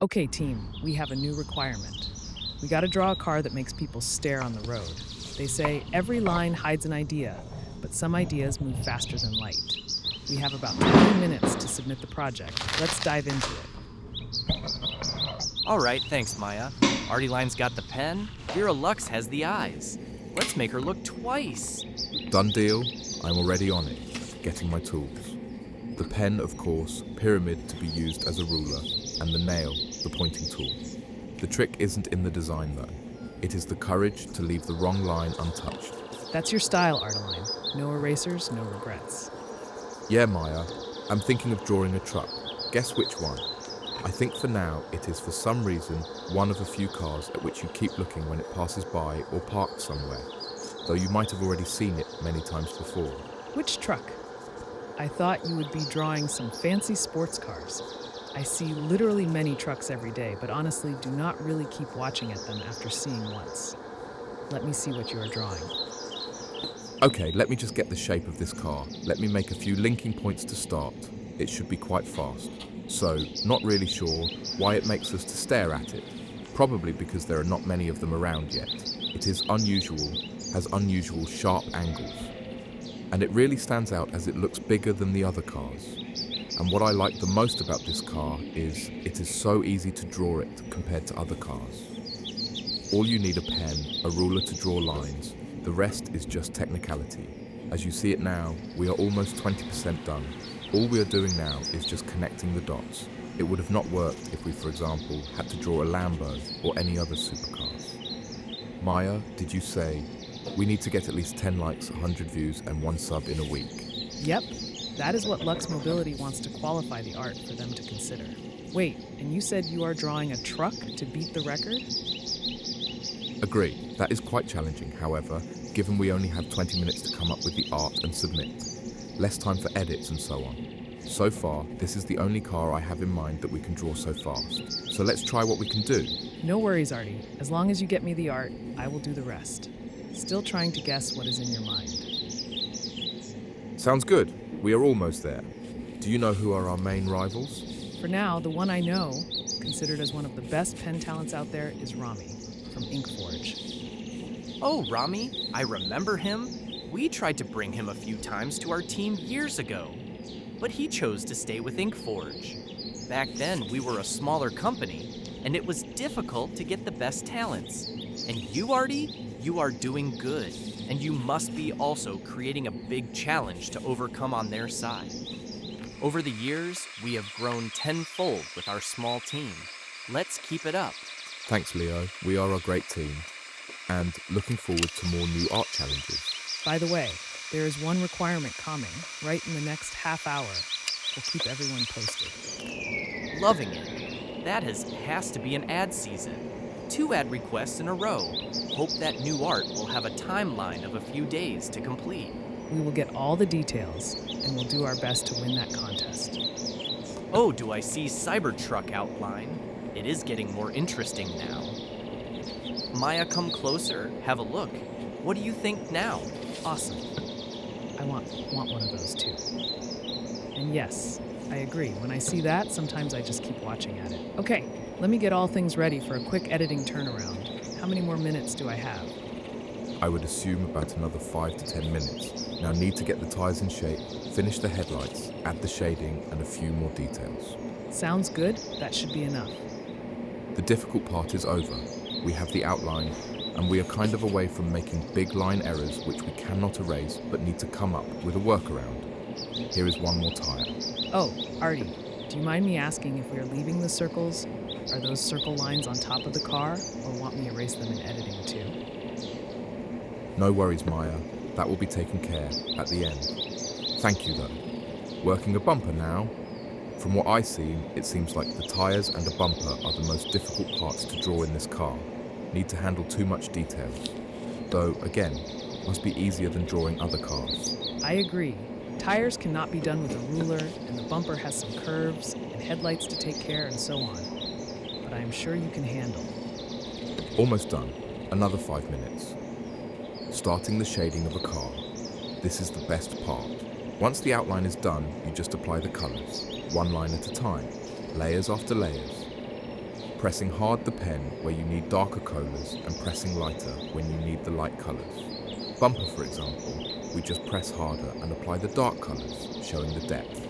Okay, team, we have a new requirement. We gotta draw a car that makes people stare on the road. They say every line hides an idea, but some ideas move faster than light. We have about 20 minutes to submit the project. Let's dive into it. All right, thanks, Maya. Artyline's got the pen. Vera Lux has the eyes. Let's make her look twice. Done deal. I'm already on it, getting my tools. The pen, of course, pyramid to be used as a ruler, and the nail, the pointing tool. The trick isn't in the design though. It is the courage to leave the wrong line untouched. That's your style, Artyline. No erasers, no regrets. Yeah, Maya, I'm thinking of drawing a truck. Guess which one? I think for now it is for some reason one of a few cars at which you keep looking when it passes by or parked somewhere, though you might have already seen it many times before. Which truck? I thought you would be drawing some fancy sports cars. I see literally many trucks every day, but honestly do not really keep watching at them after seeing once. Let me see what you are drawing. Okay, let me just get the shape of this car. Let me make a few linking points to start. It should be quite fast. So, not really sure why it makes us to stare at it. Probably because there are not many of them around yet. It is unusual, has unusual sharp angles. And it really stands out as it looks bigger than the other cars. And what I like the most about this car is it is so easy to draw it compared to other cars. All you need a pen, a ruler to draw lines. The rest is just technicality. As you see it now, we are almost 20% done. All we are doing now is just connecting the dots. It would have not worked if we, for example, had to draw a Lambo or any other supercars. Maya, did you say we need to get at least 10 likes, 100 views, and 1 sub in a week? Yep, that is what Lux Mobility wants to qualify the art for them to consider. Wait, and you said you are drawing a truck to beat the record? Agree. That is quite challenging, however, given we only have 20 minutes to come up with the art and submit. Less time for edits and so on. So far, this is the only car I have in mind that we can draw so fast. So let's try what we can do. No worries, Artie. As long as you get me the art, I will do the rest. Still trying to guess what is in your mind. Sounds good. We are almost there. Do you know who are our main rivals? For now, the one I know, considered as one of the best pen talents out there, is Rami from Inkforge. Oh, Rami, I remember him. We tried to bring him a few times to our team years ago, but he chose to stay with Inkforge. Back then, we were a smaller company, and it was difficult to get the best talents. And you, Artie, you are doing good, and you must be also creating a big challenge to overcome on their side. Over the years, we have grown tenfold with our small team. Let's keep it up. Thanks, Leo. We are a great team. And looking forward to more new art challenges. By the way, there is one requirement coming right in the next half hour. We'll keep everyone posted. Loving it. That has to be an ad season. 2 ad requests in a row. Hope that new art will have a timeline of a few days to complete. We will get all the details, and we'll do our best to win that contest. Oh, do I see CyberTruck outline? It is getting more interesting now. Maya, come closer. Have a look. What do you think now? Awesome. I want one of those too. And yes, I agree. When I see that, sometimes I just keep watching at it. Okay, let me get all things ready for a quick editing turnaround. How many more minutes do I have? I would assume about another 5 to 10 minutes. Now need to get the tires in shape, finish the headlights, add the shading, and a few more details. Sounds good. That should be enough. The difficult part is over. We have the outline, and we are kind of away from making big line errors which we cannot erase but need to come up with a workaround. Here is one more tire. Oh, Artie, do you mind me asking if we are leaving the circles? Are those circle lines on top of the car, or want me to erase them in editing too? No worries, Maya. That will be taken care at the end. Thank you, though. Working a bumper now. From what I see, it seems like the tires and a bumper are the most difficult parts to draw in this car. Need to handle too much detail. Though, again, must be easier than drawing other cars. I agree. Tires cannot be done with a ruler, and the bumper has some curves and headlights to take care and so on. But I am sure you can handle. Almost done. Another 5 minutes. Starting the shading of a car. This is the best part. Once the outline is done, you just apply the colors, one line at a time, layers after layers. pressing hard the pen where you need darker colours and pressing lighter when you need the light colours. Bumper, for example, we just press harder and apply the dark colours, showing the depth.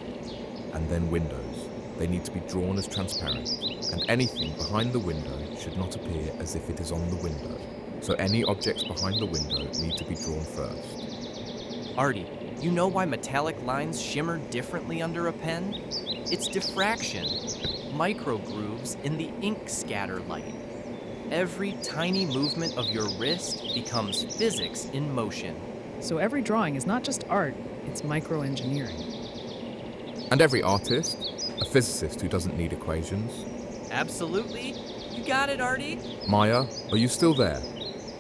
And then windows. They need to be drawn as transparent, and anything behind the window should not appear as if it is on the window. So any objects behind the window need to be drawn first. Artie, you know why metallic lines shimmer differently under a pen? It's diffraction, microgrooves in the ink scatter light. Every tiny movement of your wrist becomes physics in motion. So every drawing is not just art, it's microengineering. And every artist, a physicist who doesn't need equations. Absolutely. You got it, Artie. Maya, are you still there?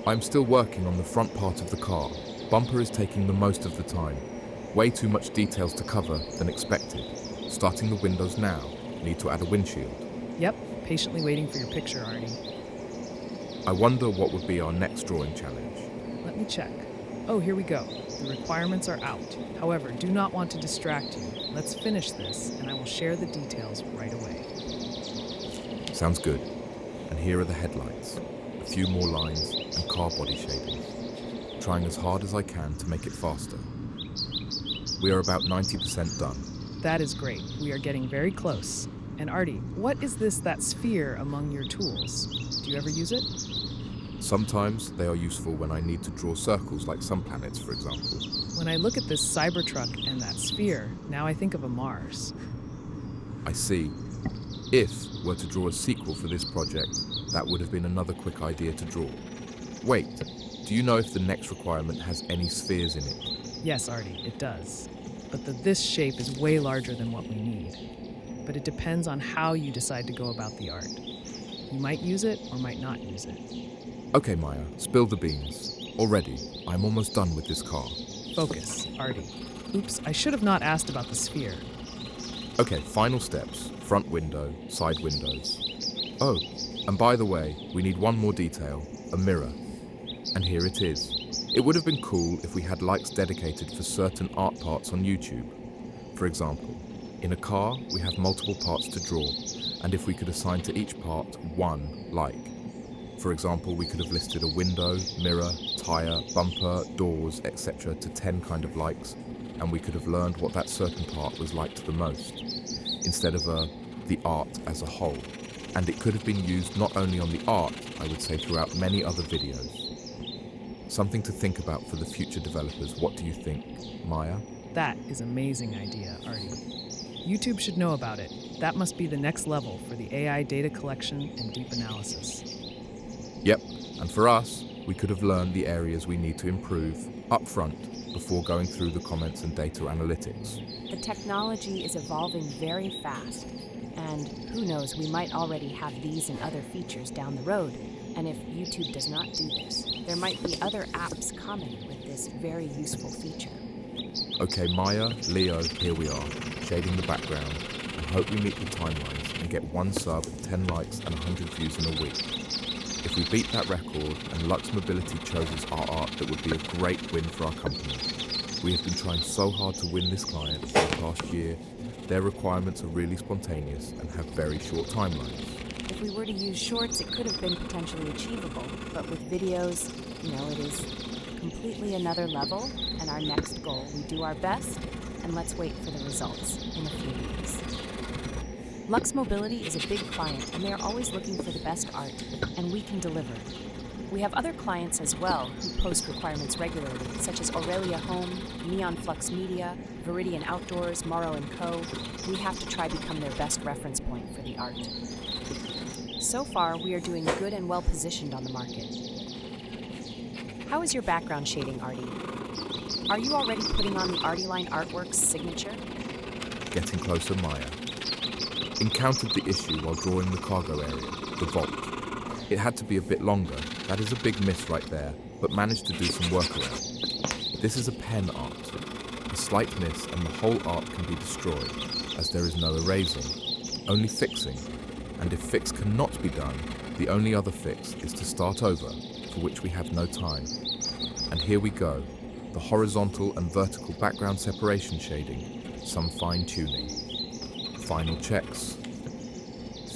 I'm still working on the front part of the car. Bumper is taking the most of the time. Way too much details to cover than expected. Starting the windows now. Need to add a windshield. Yep, patiently waiting for your picture, Artie. I wonder what would be our next drawing challenge. Let me check. Oh, here we go. The requirements are out. However, do not want to distract you. Let's finish this, and I will share the details right away. Sounds good. And here are the headlights. A few more lines and car body shading. Trying as hard as I can to make it faster. We are about 90% done. That is great. We are getting very close. And Artie, what is that sphere among your tools? Do you ever use it? Sometimes they are useful when I need to draw circles like some planets, for example. When I look at this CyberTruck and that sphere, now I think of a Mars. I see. If we're to draw a sequel for this project, that would have been another quick idea to draw. Wait, do you know if the next requirement has any spheres in it? Yes, Artie, it does. But this shape is way larger than what we need. But it depends on how you decide to go about the art. You might use it or might not use it. Okay, Maya, spill the beans. Already, I'm almost done with this car. Focus, Artie. Oops, I should have not asked about the sphere. Okay, final steps. Front window, side windows. Oh, and by the way, we need one more detail, a mirror. And here it is. It would have been cool if we had likes dedicated for certain art parts on YouTube. For example, in a car, we have multiple parts to draw, and if we could assign to each part one like. For example, we could have listed a window, mirror, tyre, bumper, doors, etc. to 10 kind of likes, and we could have learned what that certain part was liked the most, instead of the art as a whole. And it could have been used not only on the art, I would say throughout many other videos. Something to think about for the future developers. What do you think, Maya? That is an amazing idea, Artie. YouTube should know about it. That must be the next level for the AI data collection and deep analysis. Yep, and for us, we could have learned the areas we need to improve up front before going through the comments and data analytics. The technology is evolving very fast, and who knows, we might already have these and other features down the road. And if YouTube does not do this, there might be other apps coming with this very useful feature. Okay, Maya, Leo, here we are, shading the background, and hope we meet the timelines and get 1 sub, 10 likes, and 100 views in a week. If we beat that record and Lux Mobility chooses our art, that would be a great win for our company. We have been trying so hard to win this client for the past year. Their requirements are really spontaneous and have very short timelines. If we were to use shorts, it could have been potentially achievable, but with videos, it is completely another level, and our next goal, we do our best, and let's wait for the results in a few weeks. Lux Mobility is a big client, and they are always looking for the best art, and we can deliver. We have other clients as well who post requirements regularly, such as Aurelia Home, Neon Flux Media, Viridian Outdoors, Morrow & Co. We have to try become their best reference point for the art. So far, we are doing good and well positioned on the market. How is your background shading, Artie? Are you already putting on the Artyline Artworks signature? Getting closer, Maya. Encountered the issue while drawing the cargo area, the vault. It had to be a bit longer. That is a big miss right there, but managed to do some workaround. This is a pen art. A slight miss and the whole art can be destroyed, as there is no erasing, only fixing. And if fix cannot be done, the only other fix is to start over, for which we have no time. And here we go, the horizontal and vertical background separation shading, some fine tuning. Final checks.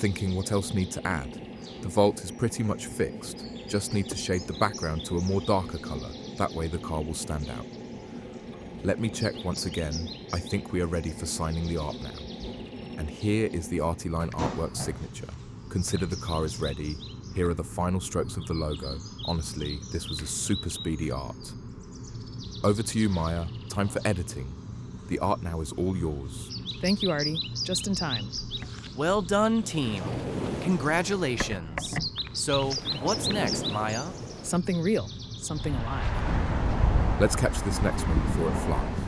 thinking what else need to add. The vault is pretty much fixed. Just need to shade the background to a more darker color. That way the car will stand out. Let me check once again. I think we are ready for signing the art now. And here is the Artyline artwork signature. Consider the car is ready. Here are the final strokes of the logo. Honestly, this was a super speedy art. Over to you, Maya. Time for editing. The art now is all yours. Thank you, Artie. Just in time. Well done, team. Congratulations. So, what's next, Maya? Something real, something alive. Let's catch this next one before it flies.